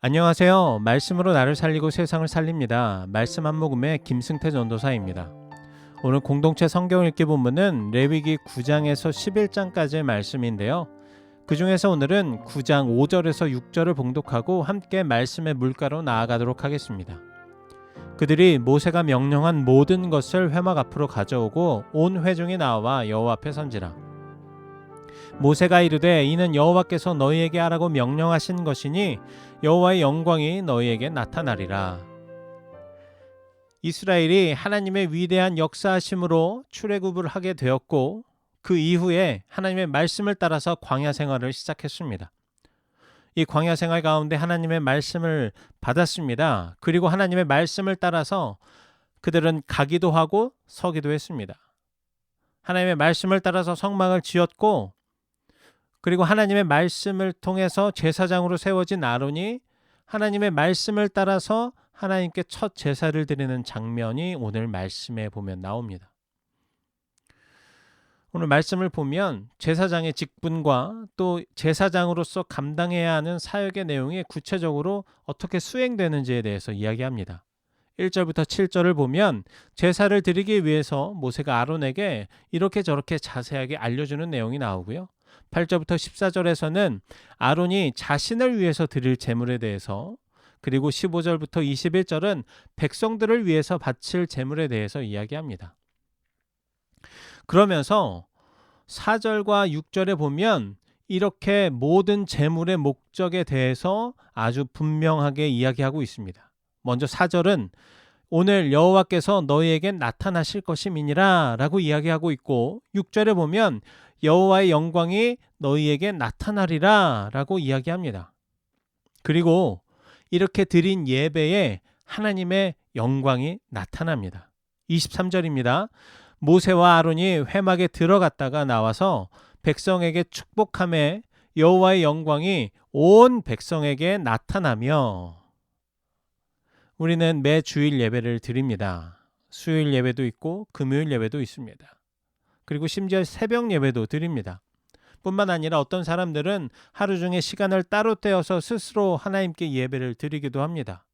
안녕하세요. 말씀으로 나를 살리고 세상을 살립니다. 말씀 한 모금의 김승태 전도사입니다. 오늘 공동체 성경 읽기 본문은 레위기 9장에서 11장까지의 말씀인데요. 그 중에서 오늘은 9장 5절에서 6절을 봉독하고 함께 말씀의 물가로 나아가도록 하겠습니다. 그들이 모세가 명령한 모든 것을 회막 앞으로 가져오고 온 회중이 나와 여호와 앞에 선지라. 모세가 이르되 이는 여호와께서 너희에게 하라고 명령하신 것이니 여호와의 영광이 너희에게 나타나리라. 이스라엘이 하나님의 위대한 역사하심으로 출애굽을 하게 되었고 그 이후에 하나님의 말씀을 따라서 광야 생활을 시작했습니다. 이 광야 생활 가운데 하나님의 말씀을 받았습니다. 그리고 하나님의 말씀을 따라서 그들은 가기도 하고 서기도 했습니다. 하나님의 말씀을 따라서 성막을 지었고 그리고 하나님의 말씀을 통해서 제사장으로 세워진 아론이 하나님의 말씀을 따라서 하나님께 첫 제사를 드리는 장면이 오늘 말씀에 보면 나옵니다. 오늘 말씀을 보면 제사장의 직분과 또 제사장으로서 감당해야 하는 사역의 내용이 구체적으로 어떻게 수행되는지에 대해서 이야기합니다. 1절부터 7절을 보면 제사를 드리기 위해서 모세가 아론에게 이렇게 저렇게 자세하게 알려주는 내용이 나오고요. 8절부터 14절에서는 아론이 자신을 위해서 드릴 제물에 대해서, 그리고 15절부터 21절은 백성들을 위해서 바칠 제물에 대해서 이야기합니다. 그러면서 4절과 6절에 보면 이렇게 모든 제물의 목적에 대해서 아주 분명하게 이야기하고 있습니다. 먼저 4절은 오늘 여호와께서 너희에게 나타나실 것임이니라 라고 이야기하고 있고, 6절에 보면 여호와의 영광이 너희에게 나타나리라 라고 이야기합니다. 그리고 이렇게 드린 예배에 하나님의 영광이 나타납니다. 23절입니다. 모세와 아론이 회막에 들어갔다가 나와서 백성에게 축복하매 여호와의 영광이 온 백성에게 나타나며. 우리는 매 주일 예배를 드립니다. 수요일 예배도 있고 금요일 예배도 있습니다. 그리고 심지어 새벽 예배도 드립니다. 뿐만 아니라 어떤 사람들은 하루 중에 시간을 따로 떼어서 스스로 하나님께 예배를 드리기도 합니다.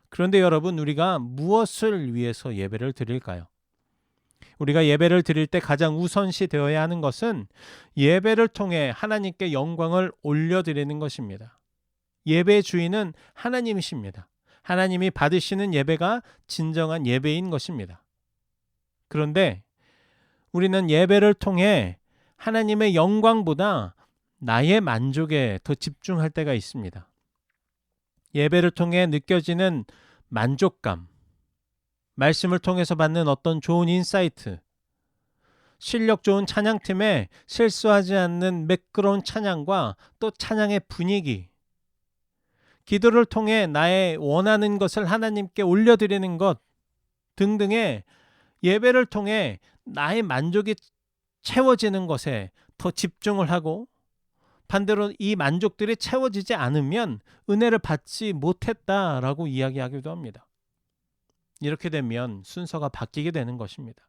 그런데 여러분, 우리가 무엇을 위해서 예배를 드릴까요? 우리가 예배를 드릴 때 가장 우선시 되어야 하는 것은 예배를 통해 하나님께 영광을 올려드리는 것입니다. 예배의 주인은 하나님이십니다. 하나님이 받으시는 예배가 진정한 예배인 것입니다. 그런데 우리는 예배를 통해 하나님의 영광보다 나의 만족에 더 집중할 때가 있습니다. 예배를 통해 느껴지는 만족감, 말씀을 통해서 받는 어떤 좋은 인사이트, 실력 좋은 찬양팀에 실수하지 않는 매끄러운 찬양과 또 찬양의 분위기, 기도를 통해 나의 원하는 것을 하나님께 올려드리는 것 등등의 예배를 통해 나의 만족이 채워지는 것에 더 집중을 하고, 반대로 이 만족들이 채워지지 않으면 은혜를 받지 못했다라고 이야기하기도 합니다. 이렇게 되면 순서가 바뀌게 되는 것입니다.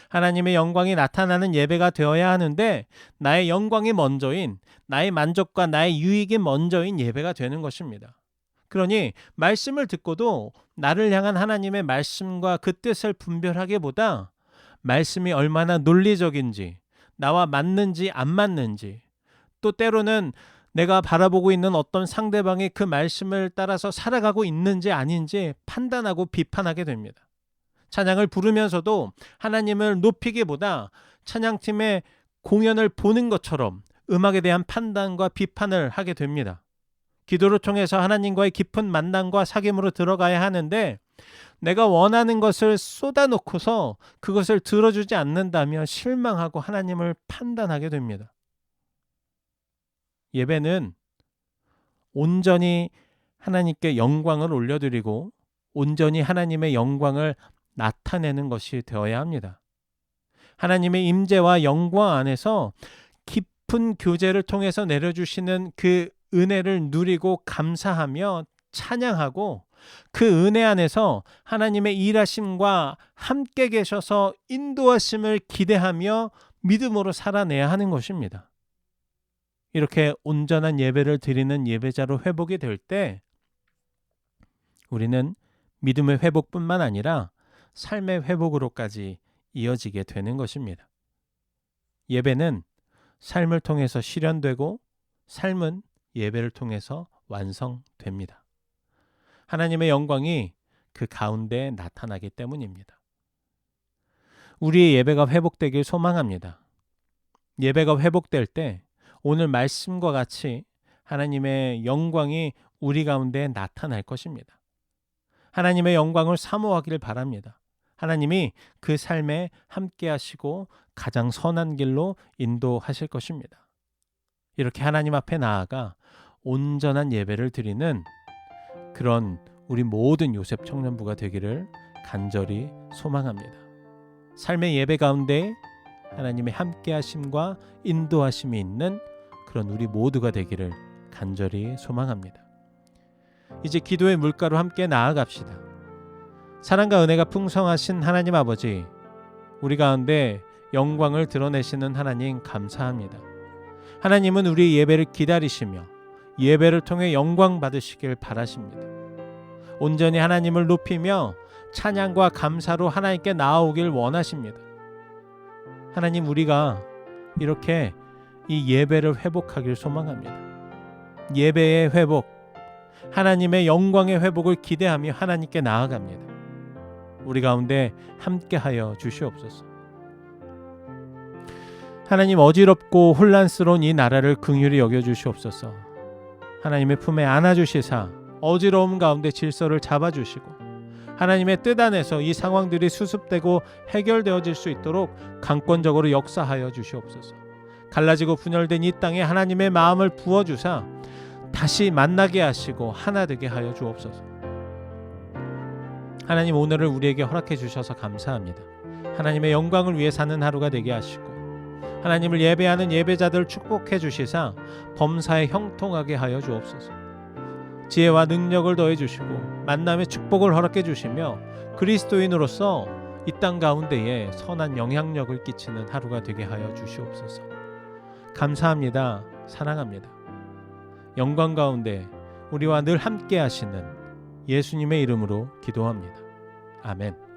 하나님의 영광이 나타나는 예배가 되어야 하는데 나의 영광이 먼저인, 나의 만족과 나의 유익이 먼저인 예배가 되는 것입니다. 그러니 말씀을 듣고도 나를 향한 하나님의 말씀과 그 뜻을 분별하기보다 말씀이 얼마나 논리적인지, 나와 맞는지 안 맞는지, 또 때로는 내가 바라보고 있는 어떤 상대방이 그 말씀을 따라서 살아가고 있는지 아닌지 판단하고 비판하게 됩니다. 찬양을 부르면서도 하나님을 높이기보다 찬양팀의 공연을 보는 것처럼 음악에 대한 판단과 비판을 하게 됩니다. 기도를 통해서 하나님과의 깊은 만남과 사귐으로 들어가야 하는데 내가 원하는 것을 쏟아놓고서 그것을 들어주지 않는다면 실망하고 하나님을 판단하게 됩니다. 예배는 온전히 하나님께 영광을 올려드리고 온전히 하나님의 영광을 나타내는 것이 되어야 합니다. 하나님의 임재와 영광 안에서 깊은 교제를 통해서 내려주시는 그 은혜를 누리고 감사하며 찬양하고, 그 은혜 안에서 하나님의 일하심과 함께 계셔서 인도하심을 기대하며 믿음으로 살아내야 하는 것입니다. 이렇게 온전한 예배를 드리는 예배자로 회복이 될 때 우리는 믿음의 회복뿐만 아니라 삶의 회복으로까지 이어지게 되는 것입니다. 예배는 삶을 통해서 실현되고 삶은 예배를 통해서 완성됩니다. 하나님의 영광이 그 가운데 나타나기 때문입니다. 우리의 예배가 회복되길 소망합니다. 예배가 회복될 때 오늘 말씀과 같이 하나님의 영광이 우리 가운데 나타날 것입니다. 하나님의 영광을 사모하기를 바랍니다. 하나님이 그 삶에 함께 하시고 가장 선한 길로 인도하실 것입니다. 이렇게 하나님 앞에 나아가 온전한 예배를 드리는 그런 우리 모든 요셉 청년부가 되기를 간절히 소망합니다. 삶의 예배 가운데 하나님의 함께 하심과 인도하심이 있는 그런 우리 모두가 되기를 간절히 소망합니다. 이제 기도의 물가로 함께 나아갑시다. 사랑과 은혜가 풍성하신 하나님 아버지, 우리 가운데 영광을 드러내시는 하나님 감사합니다. 하나님은 우리 예배를 기다리시며 예배를 통해 영광 받으시길 바라십니다. 온전히 하나님을 높이며 찬양과 감사로 하나님께 나아오길 원하십니다. 하나님, 우리가 이렇게 이 예배를 회복하길 소망합니다. 예배의 회복, 하나님의 영광의 회복을 기대하며 하나님께 나아갑니다. 우리 가운데 함께하여 주시옵소서. 하나님, 어지럽고 혼란스러운 이 나라를 긍휼히 여겨주시옵소서. 하나님의 품에 안아주시사 어지러움 가운데 질서를 잡아주시고 하나님의 뜻 안에서 이 상황들이 수습되고 해결되어질 수 있도록 강권적으로 역사하여 주시옵소서. 갈라지고 분열된 이 땅에 하나님의 마음을 부어주사 다시 만나게 하시고 하나 되게 하여 주옵소서. 하나님, 오늘을 우리에게 허락해 주셔서 감사합니다. 하나님의 영광을 위해 사는 하루가 되게 하시고 하나님을 예배하는 예배자들을 축복해 주시사 범사에 형통하게 하여 주옵소서. 지혜와 능력을 더해 주시고 만남의 축복을 허락해 주시며 그리스도인으로서 이 땅 가운데에 선한 영향력을 끼치는 하루가 되게 하여 주시옵소서. 감사합니다. 사랑합니다. 영광 가운데 우리와 늘 함께 하시는 예수님의 이름으로 기도합니다. 아멘.